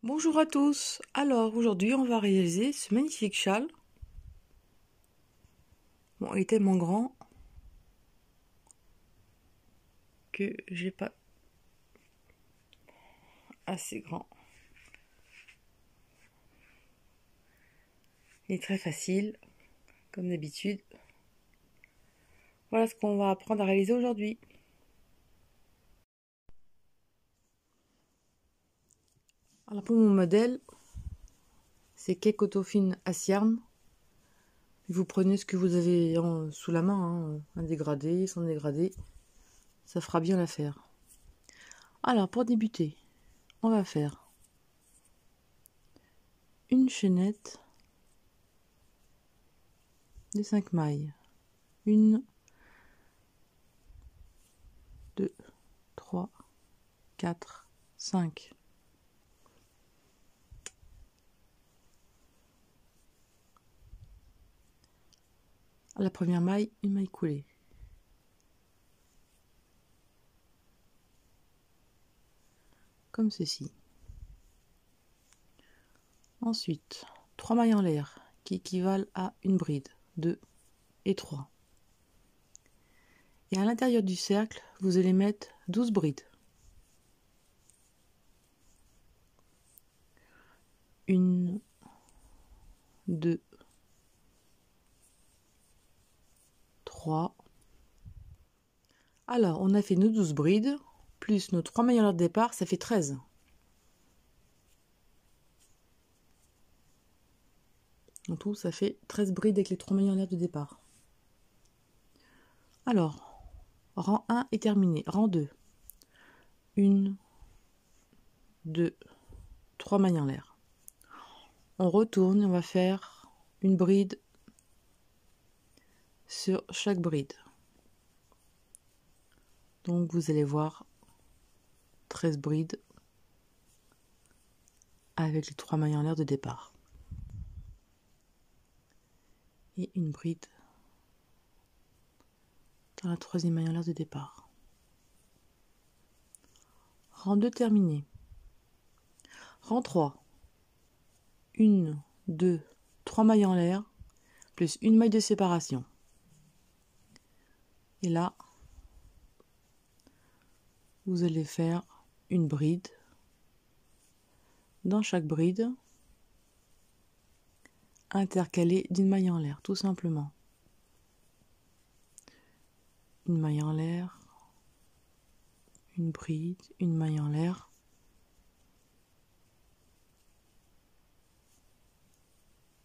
Bonjour à tous. Alors aujourd'hui on va réaliser ce magnifique châle. Bon, il est tellement grand que j'ai pas assez grand. Il est très facile, comme d'habitude. Voilà ce qu'on va apprendre à réaliser aujourd'hui. Alors pour mon modèle, c'est cake coton fine à cerne. Vous prenez ce que vous avez sous la main, un dégradé, sans dégradé. Ça fera bien l'affaire. Alors pour débuter, on va faire une chaînette de 5 mailles. 1, 2, 3, 4, 5. À la première maille, une maille coulée. Comme ceci. Ensuite, 3 mailles en l'air qui équivalent à une bride, 2 et 3. Et à l'intérieur du cercle, vous allez mettre 12 brides. 1, 2, 3. Alors, on a fait nos 12 brides, plus nos 3 mailles en l'air de départ, ça fait 13. En tout, ça fait 13 brides avec les 3 mailles en l'air de départ. Alors, rang 1 est terminé. Rang 2. 1, 2, 3 mailles en l'air. On retourne et on va faire une bride sur chaque bride. Donc vous allez voir 13 brides avec les 3 mailles en l'air de départ. Et une bride dans la troisième maille en l'air de départ. Rang 2 terminé. Rang 3. 1, 2, 3 mailles en l'air, plus une maille de séparation. Et là, vous allez faire une bride. Dans chaque bride, intercalée d'une maille en l'air, tout simplement. Une maille en l'air, une bride, une maille en l'air,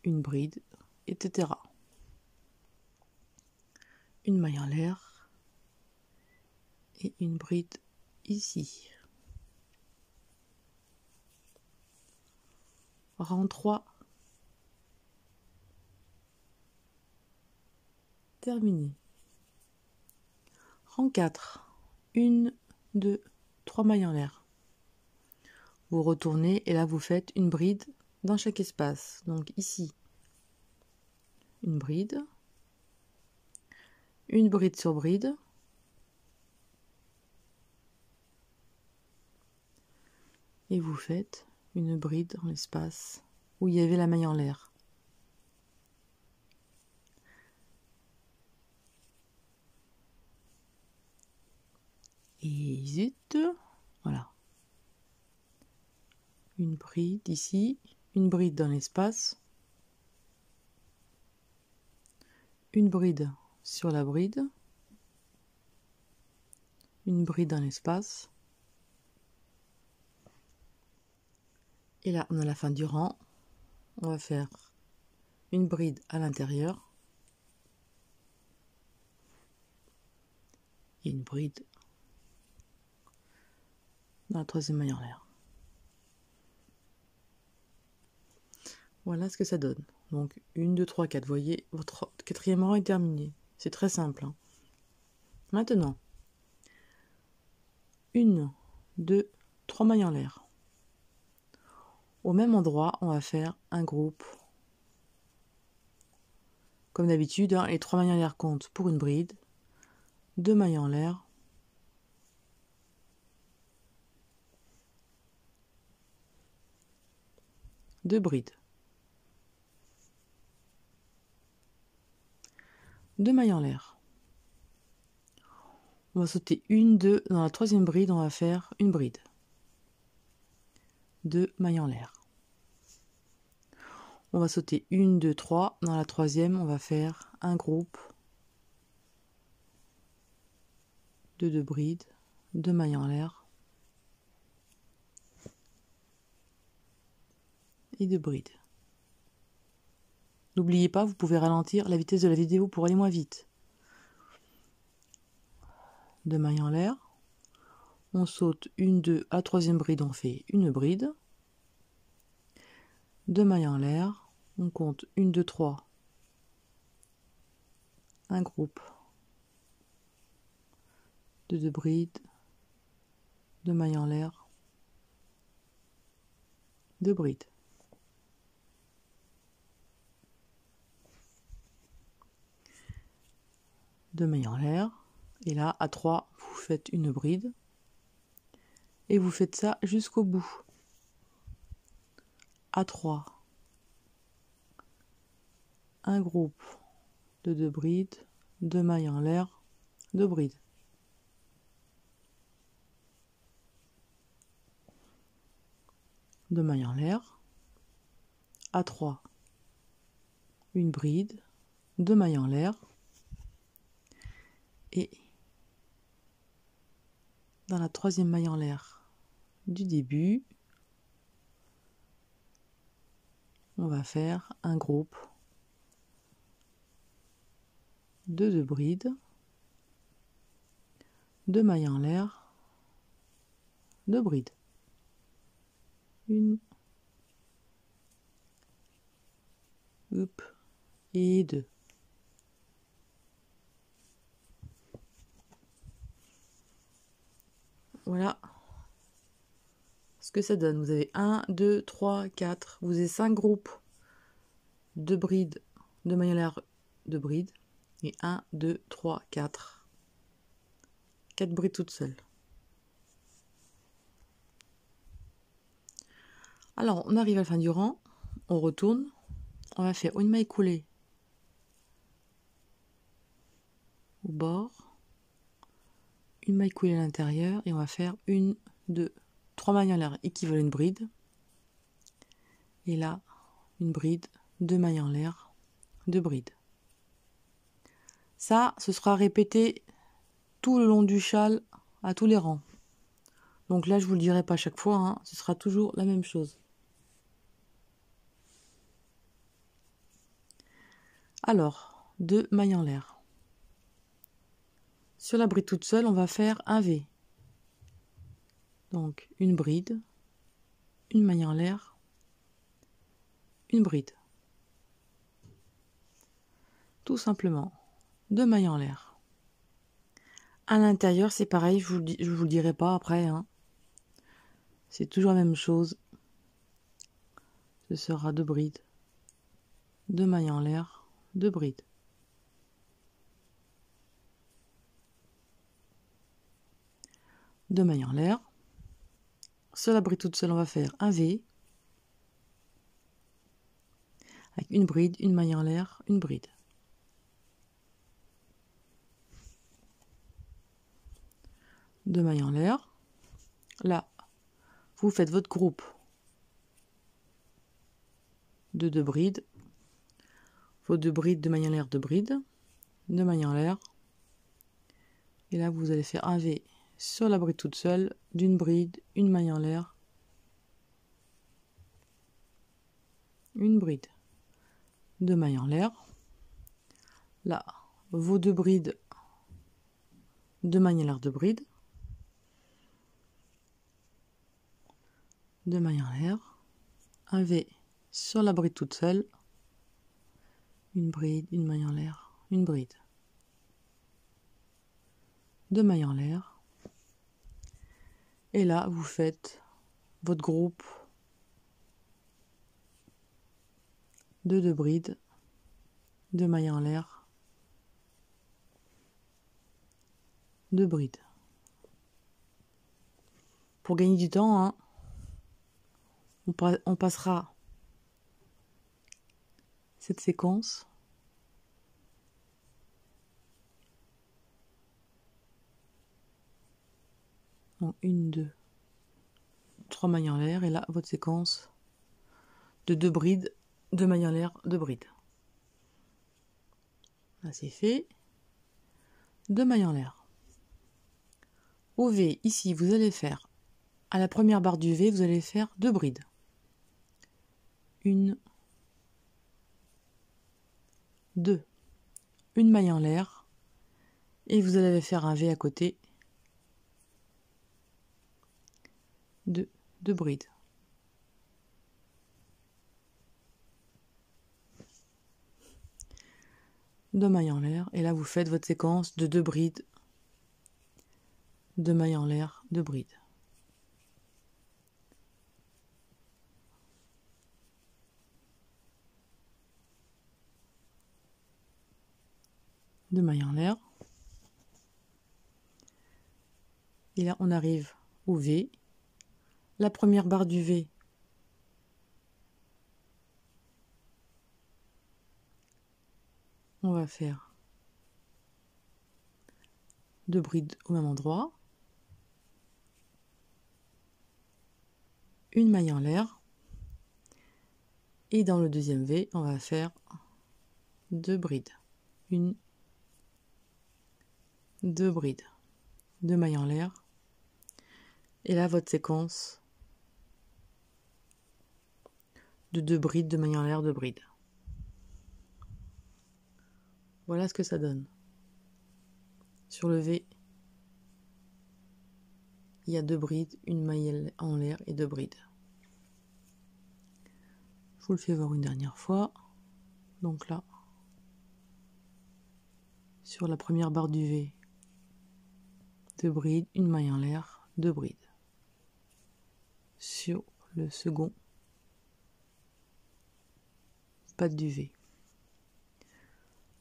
une bride, etc. Une maille en l'air et une bride ici. Rang 3 terminé. Rang 4. 1, 2, 3 mailles en l'air. Vous retournez et là vous faites une bride dans chaque espace. Donc ici, une bride sur bride, et vous faites une bride dans l'espace où il y avait la maille en l'air. Et zut, voilà. Une bride ici, une bride dans l'espace, une bride sur la bride, une bride dans l'espace. Et là, on a la fin du rang. On va faire une bride à l'intérieur et une bride dans la troisième maille en l'air. Voilà ce que ça donne. Donc 1, 2, 3, 4. Vous voyez, votre quatrième rang est terminé. C'est très simple. Maintenant, 1, 2, 3 mailles en l'air. Au même endroit, on va faire un groupe. Comme d'habitude, les 3 mailles en l'air comptent pour une bride. 2 mailles en l'air. 2 brides, 2 mailles en l'air. On va sauter une, deux, dans la troisième bride, on va faire une bride, 2 mailles en l'air. On va sauter une, deux, trois, dans la troisième, on va faire un groupe de 2 brides, 2 mailles en l'air et 2 brides. N'oubliez pas, vous pouvez ralentir la vitesse de la vidéo pour aller moins vite. 2 mailles en l'air, on saute une, deux, à troisième bride, on fait une bride, 2 mailles en l'air, on compte 1, 2, 3, un groupe de 2 brides, 2 mailles en l'air, 2 brides. Deux mailles en l'air, et là à 3 vous faites une bride et vous faites ça jusqu'au bout. À 3, un groupe de 2 brides, 2 mailles en l'air, 2 brides. Deux mailles en l'air, à 3, une bride, 2 mailles en l'air, et dans la troisième maille en l'air du début, on va faire un groupe de 2 brides, 2 mailles en l'air, 2 brides. Une, hop, et 2. Voilà ce que ça donne. Vous avez 1, 2, 3, 4. Vous avez 5 groupes de brides, de mailles en l'air, de brides. Et 1, 2, 3, 4. 4 brides toutes seules. Alors, on arrive à la fin du rang. On retourne. On va faire une maille coulée au bord. Une maille coulée à l'intérieur. Et on va faire 1, 2, 3 mailles en l'air équivalent à une bride. Et là, une bride, 2 mailles en l'air, 2 brides. Ça, ce sera répété tout le long du châle à tous les rangs. Donc là, je vous le dirai pas à chaque fois, hein, ce sera toujours la même chose. Alors, 2 mailles en l'air. Sur la bride toute seule, on va faire un V. Donc, une bride, une maille en l'air, une bride. Tout simplement, 2 mailles en l'air. À l'intérieur, c'est pareil, je vous le dirai pas après, hein. C'est toujours la même chose. Ce sera 2 brides, 2 mailles en l'air, 2 brides. Deux mailles en l'air. Sur la bride toute seule, on va faire un V. Avec une bride, une maille en l'air, une bride. Deux mailles en l'air. Là, vous faites votre groupe de 2 brides. Vos 2 brides, 2 mailles en l'air, 2 brides. 2 mailles en l'air. Et là, vous allez faire un V sur la bride toute seule, d'une bride, une maille en l'air, une bride. 2 mailles en l'air. Là, vos 2 brides, 2 mailles en l'air, 2 brides. 2 mailles en l'air. Un V sur la bride toute seule. Une bride, une maille en l'air, une bride. 2 mailles en l'air. Et là, vous faites votre groupe de 2 brides, 2 mailles en l'air, 2 brides. Pour gagner du temps, hein, on passera cette séquence. Donc 1, 2, 3 mailles en l'air, et là votre séquence de 2 brides, 2 mailles en l'air, 2 brides. Là c'est fait. 2 mailles en l'air. Au V, ici, vous allez faire, à la première barre du V, vous allez faire 2 brides. 1, 2, une maille en l'air, et vous allez faire un V à côté, 2 brides. Deux mailles en l'air, et là vous faites votre séquence de 2 brides, 2 mailles en l'air, 2 brides. Deux mailles en l'air. Et là on arrive au V. La première barre du V, on va faire 2 brides au même endroit, une maille en l'air, et dans le deuxième V, on va faire 2 brides, 1, 2 brides, 2 mailles en l'air, et là votre séquence de 2 brides, 2 mailles en l'air, 2 brides. Voilà ce que ça donne. Sur le V, il y a 2 brides, une maille en l'air et 2 brides. Je vous le fais voir une dernière fois. Donc là, sur la première barre du V, 2 brides, une maille en l'air, 2 brides. Sur le second, patte du V,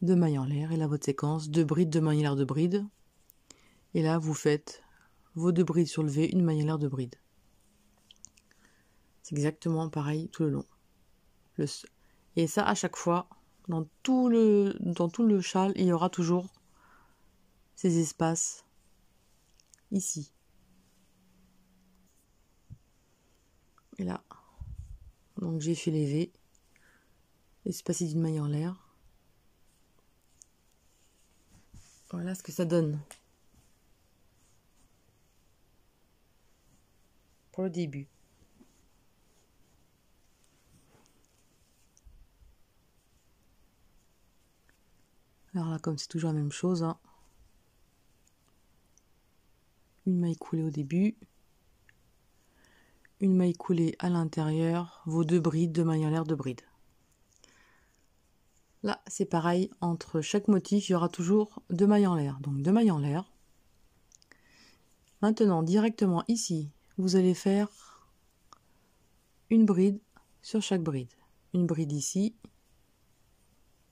2 mailles en l'air, et là votre séquence, 2 brides, 2 mailles en l'air, 2 brides. Et là vous faites vos 2 brides sur le V, une maille en l'air, 2 brides. C'est exactement pareil tout le long. Et ça, à chaque fois, dans tout le châle, il y aura toujours ces espaces ici. Et là, donc j'ai fait les V, espacé d'une maille en l'air. Voilà ce que ça donne pour le début. Alors là, comme c'est toujours la même chose, hein, une maille coulée au début, une maille coulée à l'intérieur, vos 2 brides, 2 mailles en l'air, 2 brides. Là, c'est pareil, entre chaque motif, il y aura toujours 2 mailles en l'air. Donc 2 mailles en l'air. Maintenant, directement ici, vous allez faire une bride sur chaque bride. Une bride ici,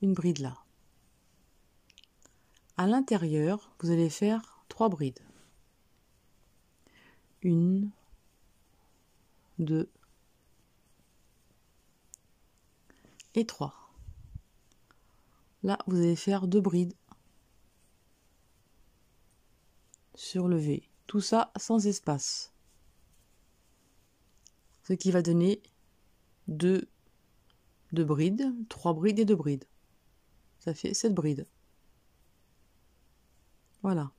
une bride là. À l'intérieur, vous allez faire 3 brides. 1, 2 et 3. Là, vous allez faire 2 brides sur le V. Tout ça sans espace. Ce qui va donner 2 brides, 3 brides et 2 brides. Ça fait 7 brides. Voilà.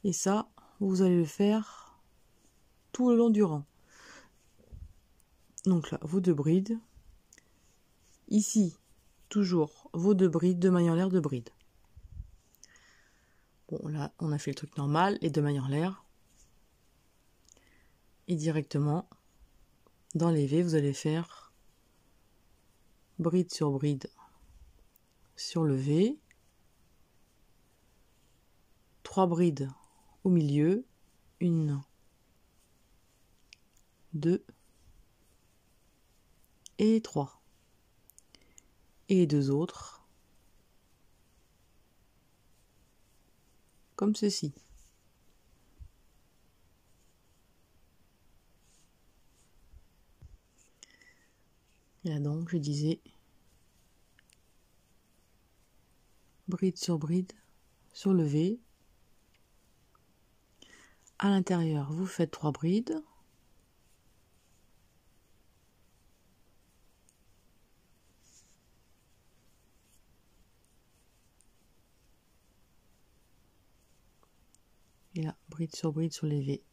Et ça, vous allez le faire tout le long du rang. Donc là, vos 2 brides. Ici, toujours vos 2 brides, 2 mailles en l'air, 2 brides. Bon, là, on a fait le truc normal, les 2 mailles en l'air. Et directement, dans les V, vous allez faire bride sur bride sur le V. 3 brides au milieu. 1, 2 et 3. Et les 2 autres, comme ceci. Et là donc, je disais bride sur levé. À l'intérieur, vous faites 3 brides. Et là, bride sur levé.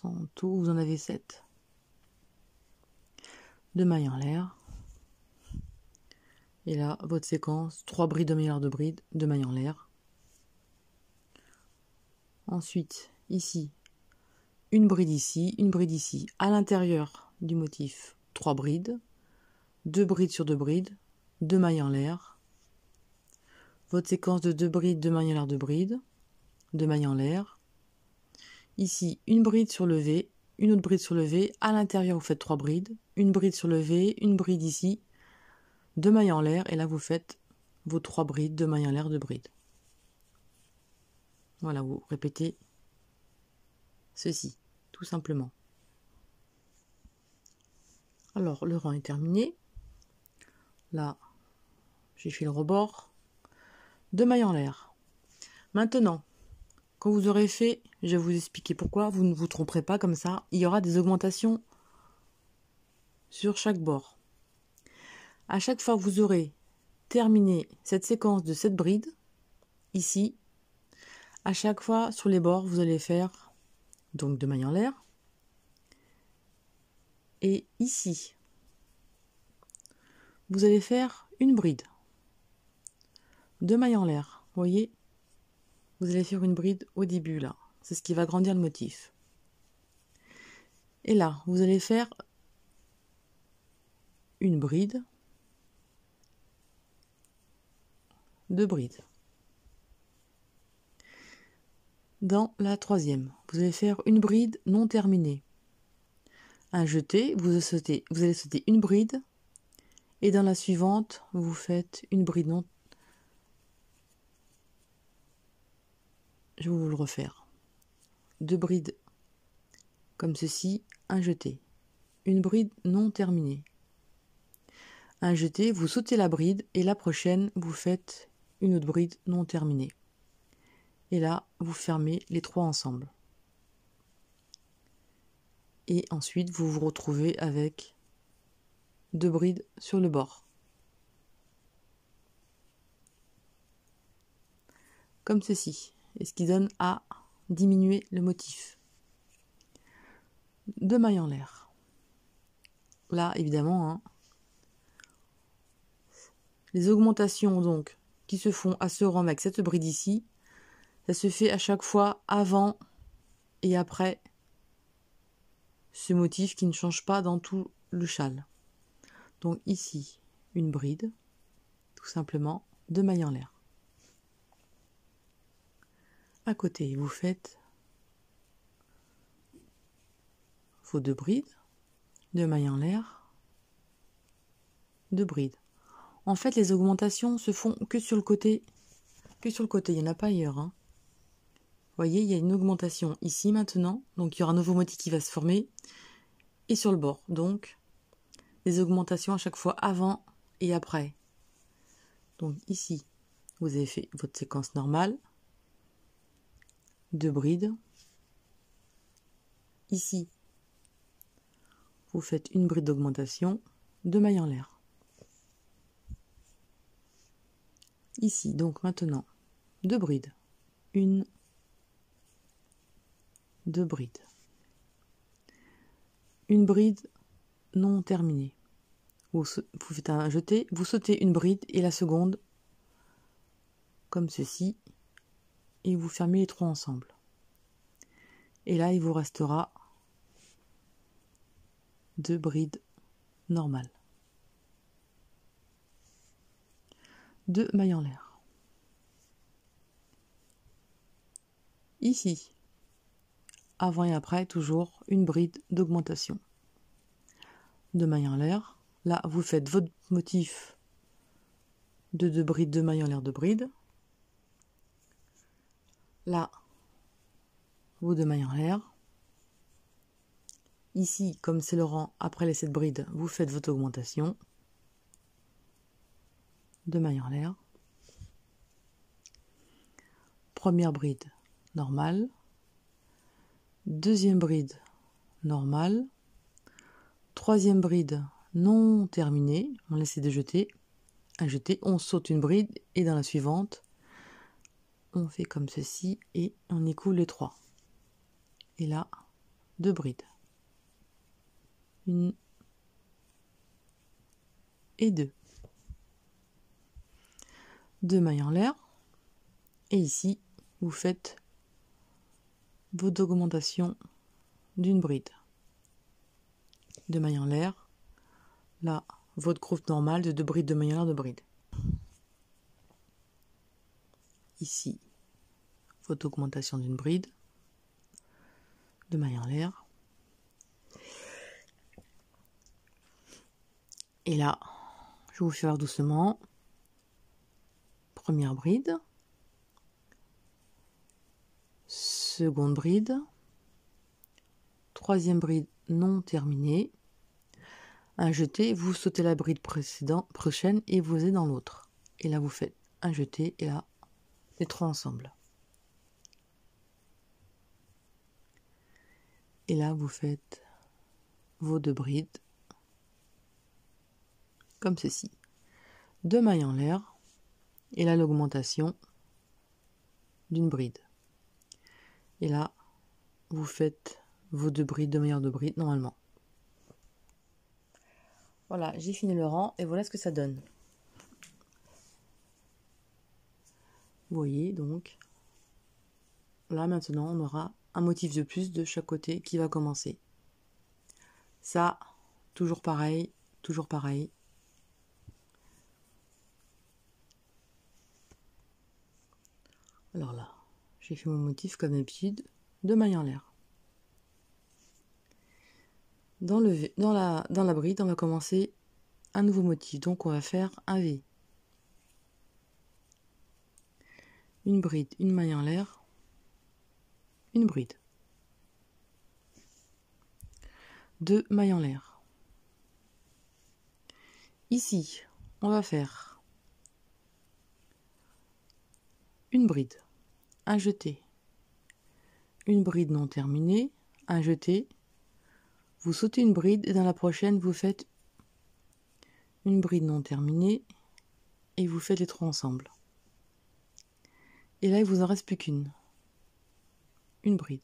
En tout, vous en avez 7. 2 mailles en l'air. Et là, votre séquence, 3 brides, 2 de bride, 2 mailles en l'air. Ensuite, ici, une bride ici, une bride ici. À l'intérieur du motif, 3 brides, 2 brides sur 2 brides, 2 mailles en l'air. Votre séquence de 2 brides, 2 mailles en l'air, 2 brides, 2 mailles en l'air. Ici, une bride sur levé, une autre bride sur levé. À l'intérieur, vous faites 3 brides, une bride sur levé, une bride ici, 2 mailles en l'air. Et là, vous faites vos 3 brides, 2 mailles en l'air, 2 brides. Voilà, vous répétez ceci, tout simplement. Alors, le rang est terminé. Là, j'ai fait le rebord. 2 mailles en l'air. Maintenant, quand vous aurez fait, je vais vous expliquer pourquoi, vous ne vous tromperez pas comme ça. Il y aura des augmentations sur chaque bord. À chaque fois que vous aurez terminé cette séquence de 7 brides, ici, à chaque fois sur les bords, vous allez faire donc 2 mailles en l'air. Et ici, vous allez faire une bride. 2 mailles en l'air. Vous voyez, vous allez faire une bride au début là. C'est ce qui va grandir le motif. Et là, vous allez faire une bride, 2 brides. Dans la troisième, vous allez faire une bride non terminée. Un jeté, vous allez sauter une bride. Et dans la suivante, vous faites une bride non. Je vais vous le refaire. 2 brides comme ceci, un jeté. Une bride non terminée. Un jeté, vous sautez la bride et la prochaine, vous faites une autre bride non terminée. Et là, vous fermez les 3 ensemble. Et ensuite, vous vous retrouvez avec 2 brides sur le bord. Comme ceci. Et ce qui donne à diminuer le motif. 2 mailles en l'air. Là, évidemment, hein, les augmentations donc qui se font à ce rang avec cette bride ici, ça se fait à chaque fois avant et après ce motif qui ne change pas dans tout le châle. Donc ici, une bride, tout simplement, 2 mailles en l'air. À côté, vous faites vos 2 brides, 2 mailles en l'air, 2 brides. En fait, les augmentations se font que sur le côté. Il n'y en a pas ailleurs. Hein. Vous voyez, il y a une augmentation ici maintenant. Donc, il y aura un nouveau motif qui va se former. Et sur le bord. Donc, les augmentations à chaque fois avant et après. Donc, ici, vous avez fait votre séquence normale. 2 brides. Ici, vous faites une bride d'augmentation. 2 mailles en l'air. Ici, donc maintenant, 2 brides. 1, 2 brides. Une bride non terminée. Vous faites un jeté, vous sautez une bride et la seconde, comme ceci, et vous fermez les 3 ensemble. Et là, il vous restera 2 brides normales. 2 mailles en l'air. Ici, avant et après, toujours une bride d'augmentation. 2 mailles en l'air. Là, vous faites votre motif de 2 brides, 2 mailles en l'air, 2 brides. Là, vos 2 mailles en l'air. Ici, comme c'est le rang après les 7 brides, vous faites votre augmentation. 2 mailles en l'air. Première bride normale. Deuxième bride normale. Troisième bride non terminée. On laisse de jeter. Un jeté, on saute une bride et dans la suivante, on fait comme ceci et on écoule les 3. Et là, 2 brides. 1 et 2. 2 mailles en l'air. Et ici, vous faites votre augmentation d'une bride. 2 mailles en l'air. Là, votre groupe normal de 2 brides, 2 mailles en l'air, 2 brides. Ici, votre augmentation d'une bride. 2 mailles en l'air. Et là, je vais vous faire doucement. Première bride. Seconde bride. Troisième bride non terminée. Un jeté, vous sautez la bride prochaine et vous êtes dans l'autre. Et là, vous faites un jeté et là, les 3 ensemble. Et là, vous faites vos 2 brides comme ceci. 2 mailles en l'air et là, l'augmentation d'une bride. Et là, vous faites vos 2 brides, 2 mailles en 2 brides normalement. Voilà, j'ai fini le rang et voilà ce que ça donne. Vous voyez donc, là maintenant on aura un motif de plus de chaque côté qui va commencer. Ça, toujours pareil, toujours pareil. Alors là, j'ai fait mon motif comme d'habitude, 2 mailles en l'air. Dans la bride, on va commencer un nouveau motif, donc on va faire un V. Une bride, une maille en l'air, une bride. 2 mailles en l'air. Ici, on va faire une bride, un jeté, une bride non terminée, un jeté, vous sautez une bride et dans la prochaine, vous faites une bride non terminée et vous faites les 3 ensemble. Et là, il vous en reste plus qu'une. Une bride.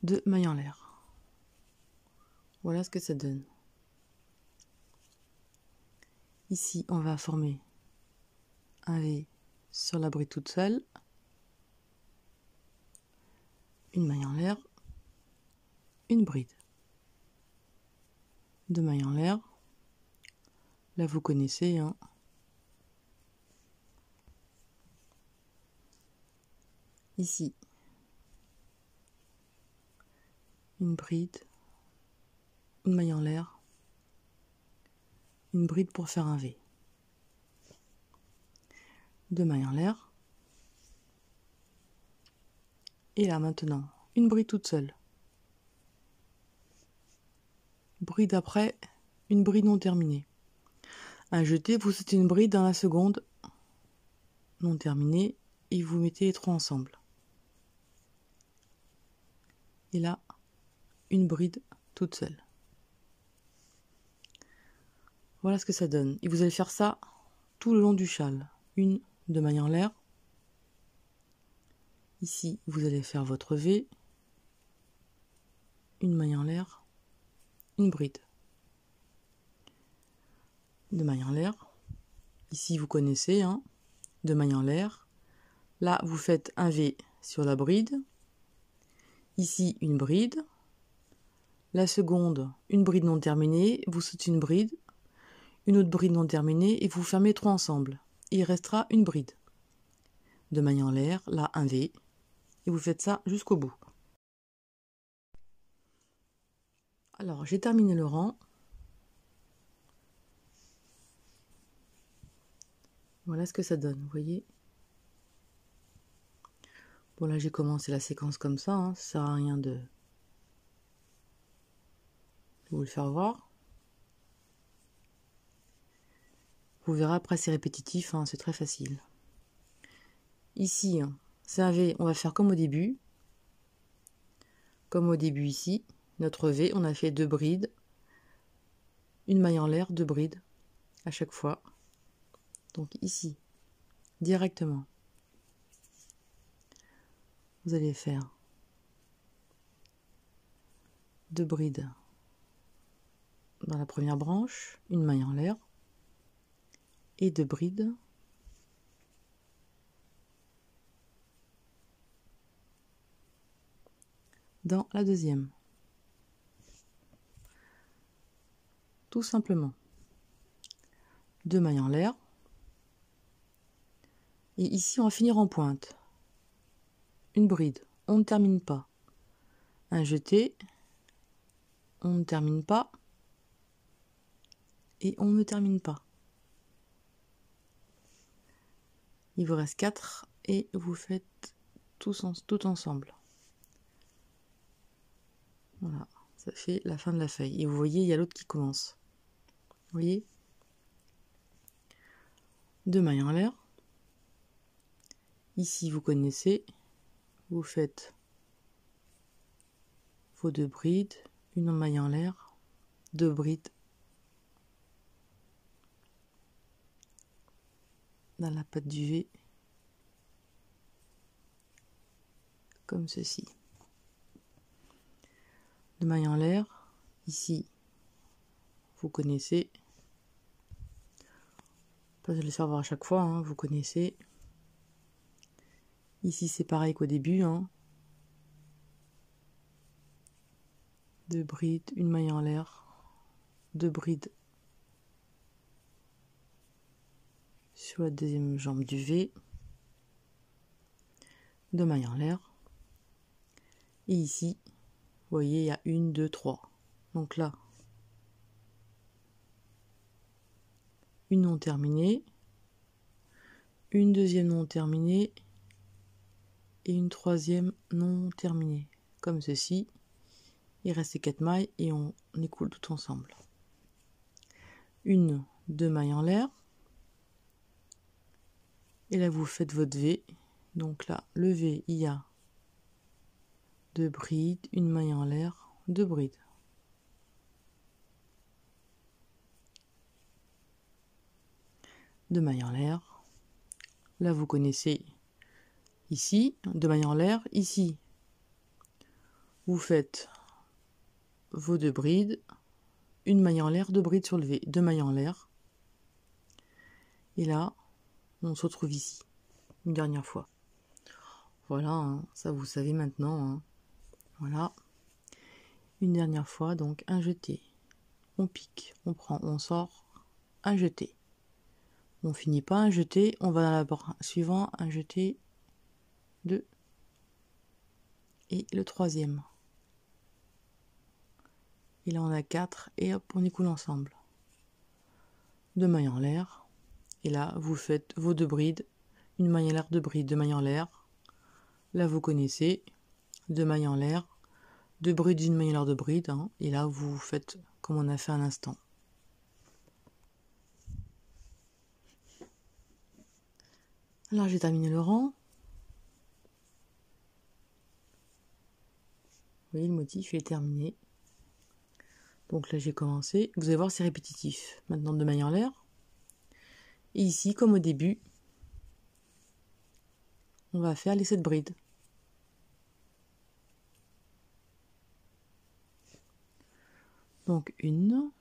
2 mailles en l'air. Voilà ce que ça donne. Ici, on va former un V sur la bride toute seule. Une maille en l'air. Une bride. 2 mailles en l'air. Là, vous connaissez, hein. Ici, une bride, une maille en l'air, une bride pour faire un V. 2 mailles en l'air. Et là maintenant, une bride toute seule. Bride après, une bride non terminée. Un jeté, vous sautez une bride dans la seconde non terminée et vous mettez les 3 ensemble. Et là, une bride toute seule. Voilà ce que ça donne. Et vous allez faire ça tout le long du châle. 1, 2 mailles en l'air. Ici, vous allez faire votre V. Une maille en l'air. Une bride. 2 mailles en l'air. Ici, vous connaissez, hein. 2 mailles en l'air. Là, vous faites un V sur la bride. Ici, une bride. La seconde, une bride non terminée. Vous sautez une bride. Une autre bride non terminée et vous fermez 3 ensemble. Et il restera une bride. 2 mailles en l'air, là un V. Et vous faites ça jusqu'au bout. Alors, j'ai terminé le rang. Voilà ce que ça donne, vous voyez. Bon, là, j'ai commencé la séquence comme ça, hein. Ça sert à rien de vous le faire voir. Vous verrez après, c'est répétitif, hein, c'est très facile. Ici, hein, c'est un V, on va faire comme au début. Comme au début ici, notre V, on a fait 2 brides, une maille en l'air, 2 brides à chaque fois. Donc ici, directement, vous allez faire 2 brides dans la première branche, une maille en l'air et 2 brides dans la deuxième. Tout simplement. 2 mailles en l'air. Et ici, on va finir en pointe. Une bride. On ne termine pas. Un jeté. On ne termine pas. Et on ne termine pas. Il vous reste 4 et vous faites tout ensemble. Voilà, ça fait la fin de la feuille. Et vous voyez, il y a l'autre qui commence. Vous voyez? 2 mailles en l'air. Ici, vous connaissez. Vous faites vos 2 brides, une maille en l'air, 2 brides dans la patte du V, comme ceci. 2 mailles en l'air. Ici, vous connaissez. Pas de le faire voir à chaque fois, hein, vous connaissez. Ici, c'est pareil qu'au début. Hein. 2 brides, une maille en l'air, 2 brides sur la deuxième jambe du V, 2 mailles en l'air. Et ici, vous voyez, il y a 1, 2, 3. Donc là, une non terminée, une deuxième non terminée et une troisième non terminée. Comme ceci. Il reste 4 mailles et on écoule tout ensemble. 1, 2 mailles en l'air. Et là, vous faites votre V. Donc là, le V, il y a 2 brides, une maille en l'air, 2 brides. Deux mailles en l'air. Là, vous connaissez ici, 2 mailles en l'air. Ici, vous faites vos 2 brides, une maille en l'air, 2 brides sur le V, 2 mailles en l'air. Et là, on se retrouve ici, une dernière fois. Voilà, hein, ça vous savez maintenant. Hein. Voilà. Une dernière fois, donc un jeté. On pique, on prend, on sort, un jeté. On finit pas un jeté, on va dans la barre suivant, un jeté, 2 et le troisième. Et là on a 4 et hop, on écoule ensemble. 2 mailles en l'air. Et là, vous faites vos 2 brides, une maille en l'air, 2 brides, 2 mailles en l'air. Là, vous connaissez, 2 mailles en l'air, 2 brides, une maille en l'air, 2 brides. Hein, et là, vous faites comme on a fait à l'instant. Alors, j'ai terminé le rang. Vous voyez, le motif, il est terminé. Donc là, j'ai commencé. Vous allez voir, c'est répétitif. Maintenant, 2 mailles en l'air. Et ici, comme au début, on va faire les 7 brides. Donc 1,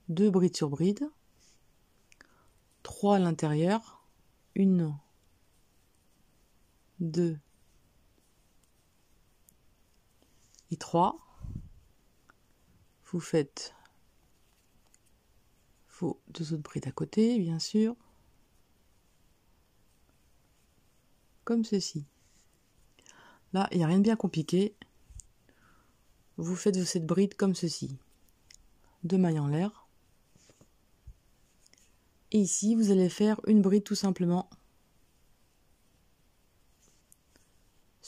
2 brides sur bride, 3 à l'intérieur, 1, 2 et 3. Vous faites vos 2 autres brides à côté, bien sûr, comme ceci. Là, il n'y a rien de bien compliqué. Vous faites vos 7 brides comme ceci. 2 mailles en l'air. Et ici, vous allez faire une bride tout simplement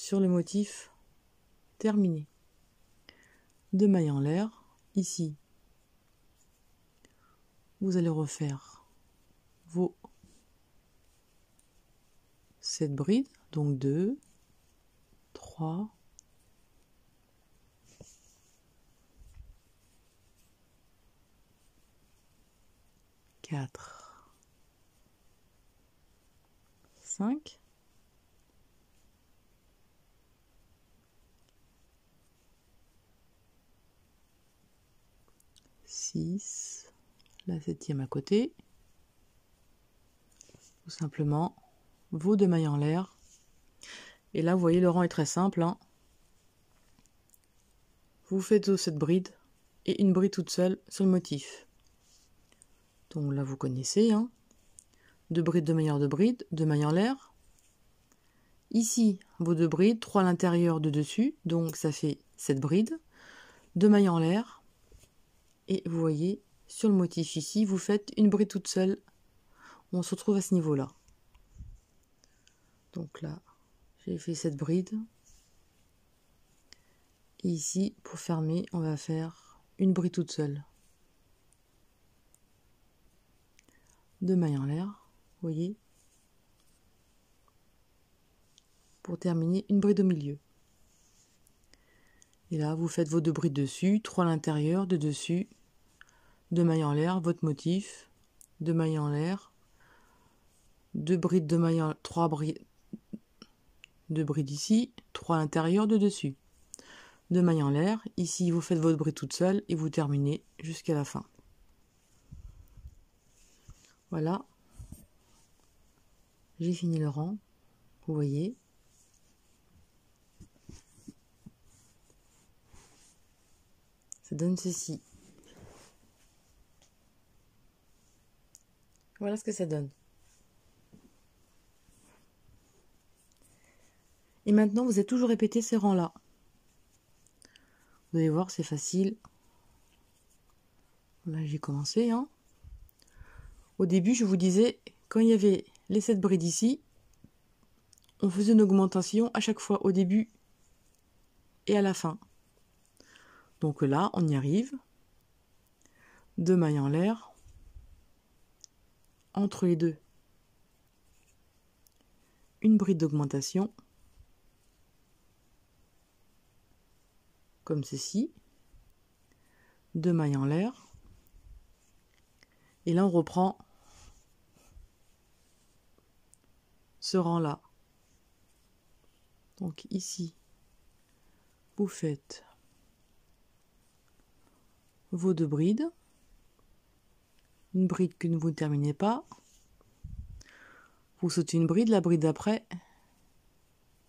sur le motif terminé. 2 mailles en l'air. Ici, vous allez refaire vos 7 brides, donc 2, 3, 4, 5, 6, la 7e à côté, tout simplement vos 2 mailles en l'air. Et là, vous voyez, le rang est très simple, hein. Vous faites vos 7 brides et une bride toute seule sur le motif. Donc là, vous connaissez, hein. 2 brides, 2 mailles de bride, 2 mailles en l'air. Ici, vos 2 brides, 3 à l'intérieur, 2 dessus, donc ça fait 7 brides, 2 mailles en l'air. Et vous voyez, sur le motif ici, vous faites une bride toute seule. On se retrouve à ce niveau-là. Donc là, j'ai fait cette bride. Et ici, pour fermer, on va faire une bride toute seule. 2 mailles en l'air, vous voyez. Pour terminer, une bride au milieu. Et là, vous faites vos 2 brides dessus, 3 à l'intérieur, 2 dessus, 2 mailles en l'air, votre motif, 2 mailles en l'air, 2 brides, 2 mailles en 3 brides, 2 brides ici, 3 à l'intérieur, 2 dessus. 2 mailles en l'air, ici vous faites votre bride toute seule et vous terminez jusqu'à la fin. Voilà, j'ai fini le rang, vous voyez. Ça donne ceci. Voilà ce que ça donne. Et maintenant, vous allez toujours répéter ces rangs-là. Vous allez voir, c'est facile. Là, j'ai commencé, hein. Au début, je vous disais, quand il y avait les 7 brides ici, on faisait une augmentation à chaque fois, au début et à la fin. Donc là, on y arrive. 2 mailles en l'air. Entre les deux, une bride d'augmentation. Comme ceci. 2 mailles en l'air. Et là, on reprend ce rang-là. Donc ici, vous faites vos 2 brides. Une bride que vous ne terminez pas. Vous sautez une bride, la bride d'après.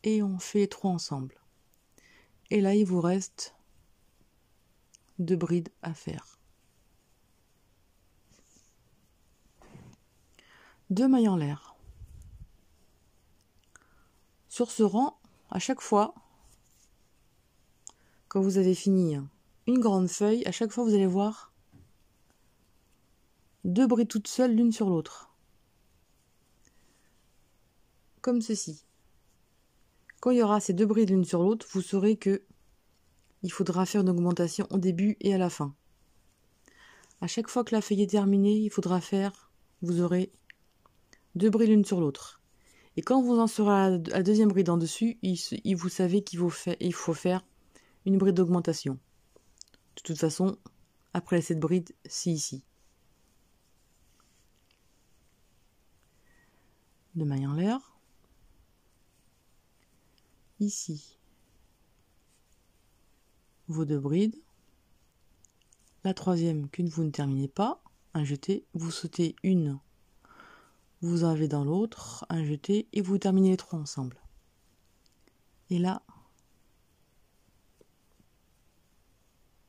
Et on fait les 3 ensemble. Et là, il vous reste 2 brides à faire. 2 mailles en l'air. Sur ce rang, à chaque fois, quand vous avez fini une grande feuille, à chaque fois vous allez voir 2 brides toutes seules l'une sur l'autre. Comme ceci. Quand il y aura ces 2 brides l'une sur l'autre, vous saurez que il faudra faire une augmentation au début et à la fin. À chaque fois que la feuille est terminée, il faudra faire, vous aurez 2 brides l'une sur l'autre. Et quand vous en serez à la deuxième bride en dessus, vous savez qu'il faut faire une bride d'augmentation. De toute façon, après cette bride, c'est ici. 2 mailles en l'air. Ici, vos 2 brides. La troisième qu'une vous ne terminez pas, un jeté, vous sautez une, vous enlevez dans l'autre, un jeté, et vous terminez les 3 ensemble. Et là,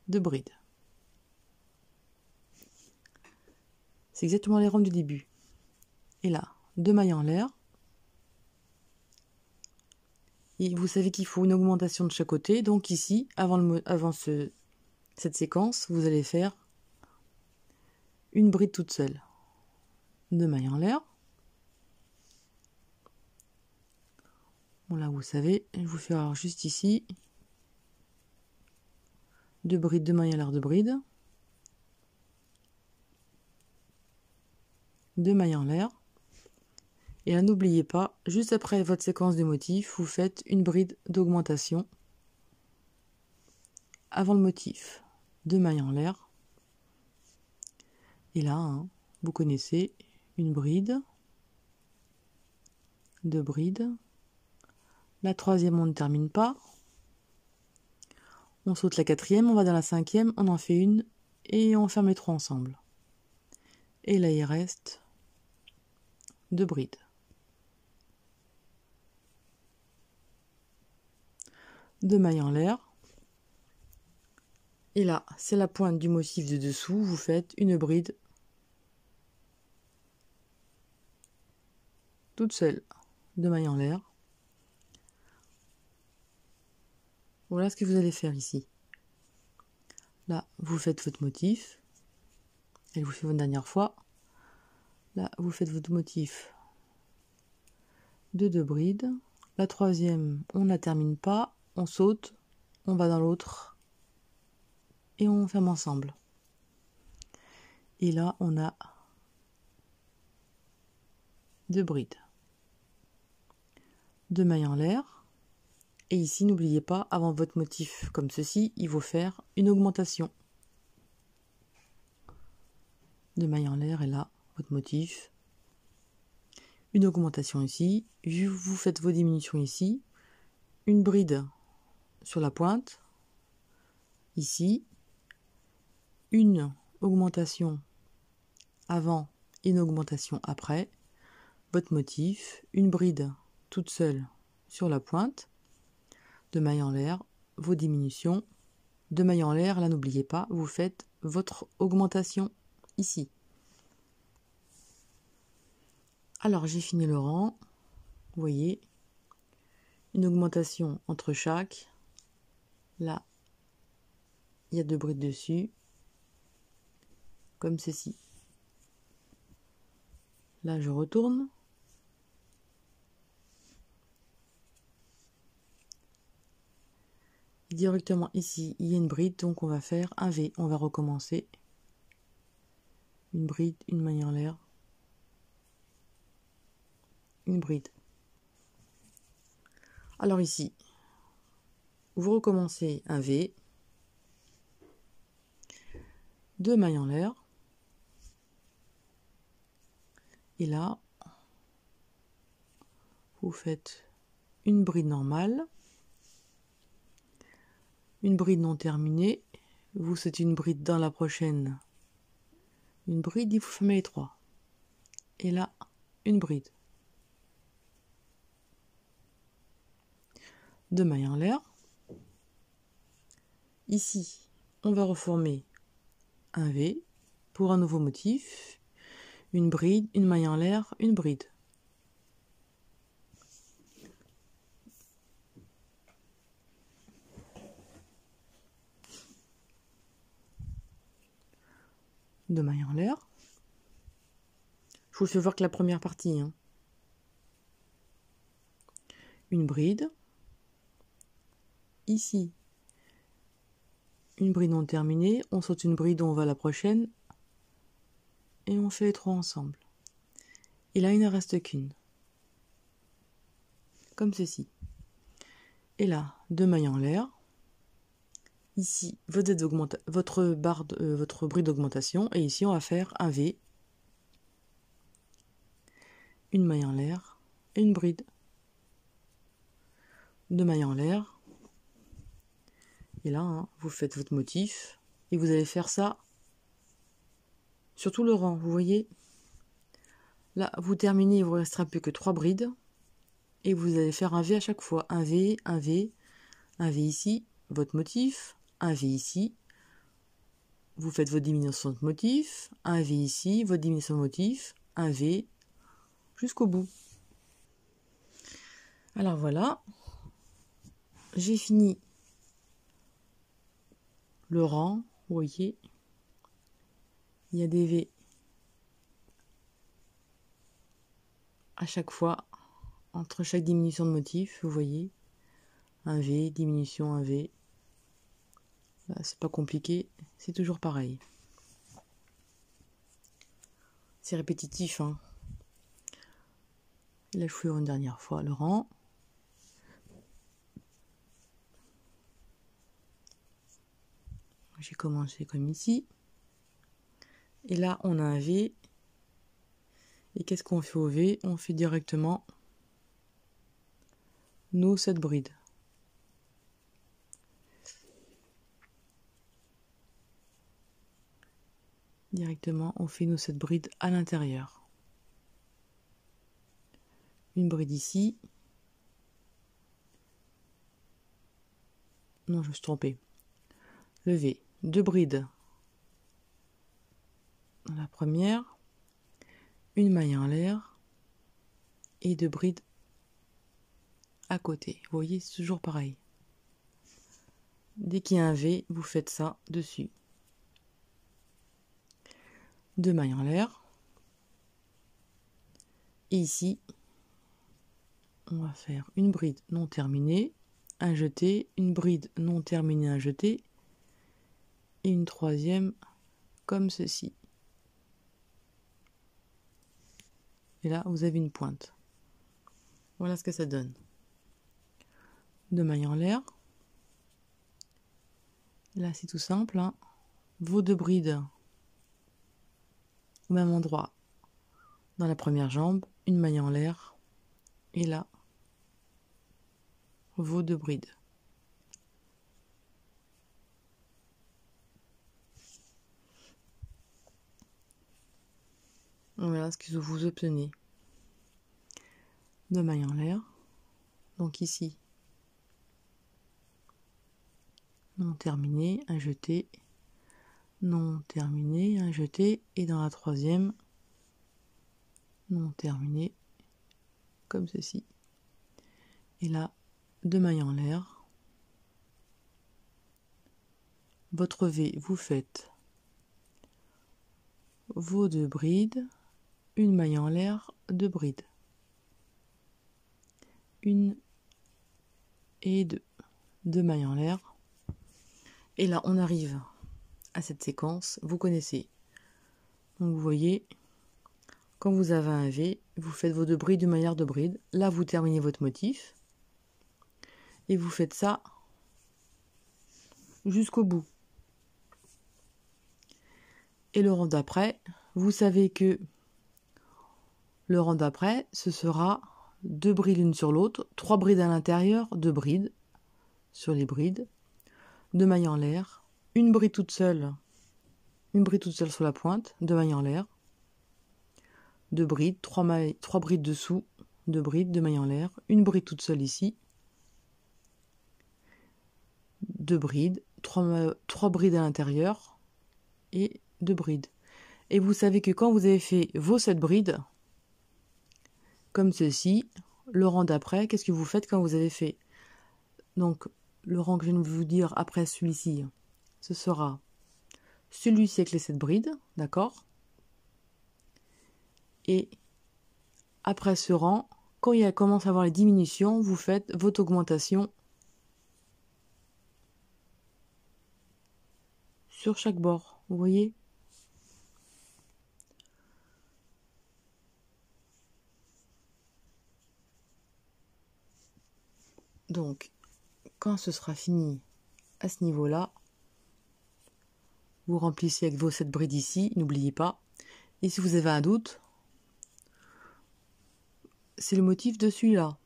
2 brides. C'est exactement les rangs du début. Et là, 2 mailles en l'air. Et vous savez qu'il faut une augmentation de chaque côté. Donc ici, avant cette séquence, vous allez faire une bride toute seule. 2 mailles en l'air. Bon là vous savez, je vous fais alors juste ici 2 brides, 2 mailles en l'air, 2 brides, 2 mailles en l'air. Et là n'oubliez pas, juste après votre séquence de motifs, vous faites une bride d'augmentation avant le motif, 2 mailles en l'air. Et là, hein, vous connaissez, une bride, 2 brides. La troisième, on ne termine pas. On saute la quatrième, on va dans la cinquième, on en fait une et on ferme les 3 ensemble. Et là, il reste 2 brides. 2 mailles en l'air. Et là, c'est la pointe du motif de dessous, vous faites une bride toute seule, 2 mailles en l'air. Voilà ce que vous allez faire ici. Là, vous faites votre motif. Et vous faites une dernière fois. Là, vous faites votre motif de 2 brides. La troisième, on ne la termine pas. On saute, on va dans l'autre et on ferme ensemble. Et là, on a 2 brides. 2 mailles en l'air. Et ici, n'oubliez pas, avant votre motif comme ceci, il faut faire une augmentation. 2 mailles en l'air et là, votre motif. Une augmentation ici. Vous faites vos diminutions ici. Une bride sur la pointe. Ici. Une augmentation avant et une augmentation après. Votre motif. Une bride toute seule sur la pointe. 2 mailles en l'air. Vos diminutions. 2 mailles en l'air. Là, n'oubliez pas, vous faites votre augmentation ici. Alors, j'ai fini le rang. Vous voyez, une augmentation entre chaque. Là, il y a 2 brides dessus, comme ceci. Là, je retourne. Directement ici, il y a une bride, donc on va faire un V. On va recommencer. Une bride, une maille en l'air. Une bride. Alors ici, vous recommencez un V. 2 mailles en l'air. Et là, vous faites une bride normale. Une bride non terminée. Vous faites une bride dans la prochaine. Une bride, il faut fermer les 3. Et là, une bride. 2 mailles en l'air. Ici, on va reformer un V pour un nouveau motif. Une bride, une maille en l'air, une bride. Deux mailles en l'air. Je vous fais voir que la première partie. Hein. Une bride. Ici, une bride non terminée. On saute une bride, on va à la prochaine. Et on fait les 3 ensemble. Et là, il ne reste qu'une. Comme ceci. Et là, 2 mailles en l'air. Ici, votre bride d'augmentation. Et ici, on va faire un V. Une maille en l'air et une bride. 2 mailles en l'air. Et là, hein, vous faites votre motif. Et vous allez faire ça sur tout le rang. Vous voyez, là, vous terminez, il vous restera plus que 3 brides. Et vous allez faire un V à chaque fois. Un V, un V, un V ici, votre motif, un V ici. Vous faites vos diminutions de motif, un V ici, votre diminution de motif, un V, jusqu'au bout. Alors voilà, j'ai fini le rang, vous voyez, il y a des V à chaque fois, entre chaque diminution de motif, vous voyez, un V, diminution, un V. Là, c'est pas compliqué, c'est toujours pareil. C'est répétitif, hein. Là, je fouille une dernière fois le rang. J'ai commencé comme ici. Et là, on a un V. Et qu'est-ce qu'on fait au V? On fait directement nos 7 brides. Directement, on fait nos 7 brides à l'intérieur. Une bride ici. Non, je me suis trompée. Le V. 2 brides dans la première. Une maille en l'air. Et 2 brides à côté. Vous voyez, c'est toujours pareil. Dès qu'il y a un V, vous faites ça dessus. 2 mailles en l'air. Et ici, on va faire une bride non terminée, un jeté, une bride non terminée, un jeté, et une troisième comme ceci. Et là, vous avez une pointe. Voilà ce que ça donne. 2 mailles en l'air. Là, c'est tout simple, hein. Vos 2 brides au même endroit dans la première jambe, une maille en l'air, et là, vos 2 brides. Voilà ce que vous obtenez. 2 mailles en l'air. Donc ici, non terminé, un jeté, non terminé, un jeté, et dans la troisième, non terminé, comme ceci. Et là, 2 mailles en l'air. Votre V, vous faites vos 2 brides, une maille en l'air, 2 brides. 1 et 2. 2 mailles en l'air. Et là, on arrive à cette séquence. Vous connaissez. Donc, vous voyez, quand vous avez un V, vous faites vos 2 brides, 2 mailles en l'air, 2 brides. Là, vous terminez votre motif. Et vous faites ça jusqu'au bout. Et le rang d'après, vous savez que le rang d'après, ce sera 2 brides l'une sur l'autre, 3 brides à l'intérieur, 2 brides sur les brides, 2 mailles en l'air, une bride toute seule sur la pointe, 2 mailles en l'air, 2 brides, 3 brides dessous, 2 brides, 2 mailles en l'air, une bride toute seule ici, 2 brides, 3 brides à l'intérieur et 2 brides. Et vous savez que quand vous avez fait vos 7 brides, comme ceci, le rang d'après, qu'est-ce que vous faites quand vous avez fait? Donc, le rang que je viens de vous dire après celui-ci, ce sera celui-ci avec les 7 brides, d'accord? Et après ce rang, quand il commence à avoir les diminutions, vous faites votre augmentation sur chaque bord, vous voyez? Donc, quand ce sera fini à ce niveau-là, vous remplissez avec vos 7 brides ici, n'oubliez pas. Et si vous avez un doute, c'est le motif de celui-là.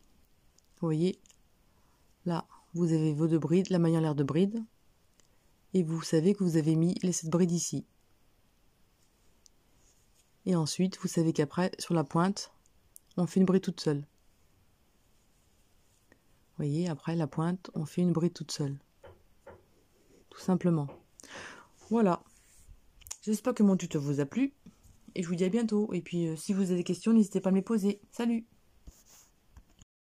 Vous voyez, là, vous avez vos 2 brides, la maille en l'air de bride, et vous savez que vous avez mis les 7 brides ici. Et ensuite, vous savez qu'après, sur la pointe, on fait une bride toute seule. Vous voyez, après la pointe, on fait une bride toute seule. Tout simplement. Voilà. J'espère que mon tuto vous a plu. Et je vous dis à bientôt. Et puis, si vous avez des questions, n'hésitez pas à me les poser. Salut!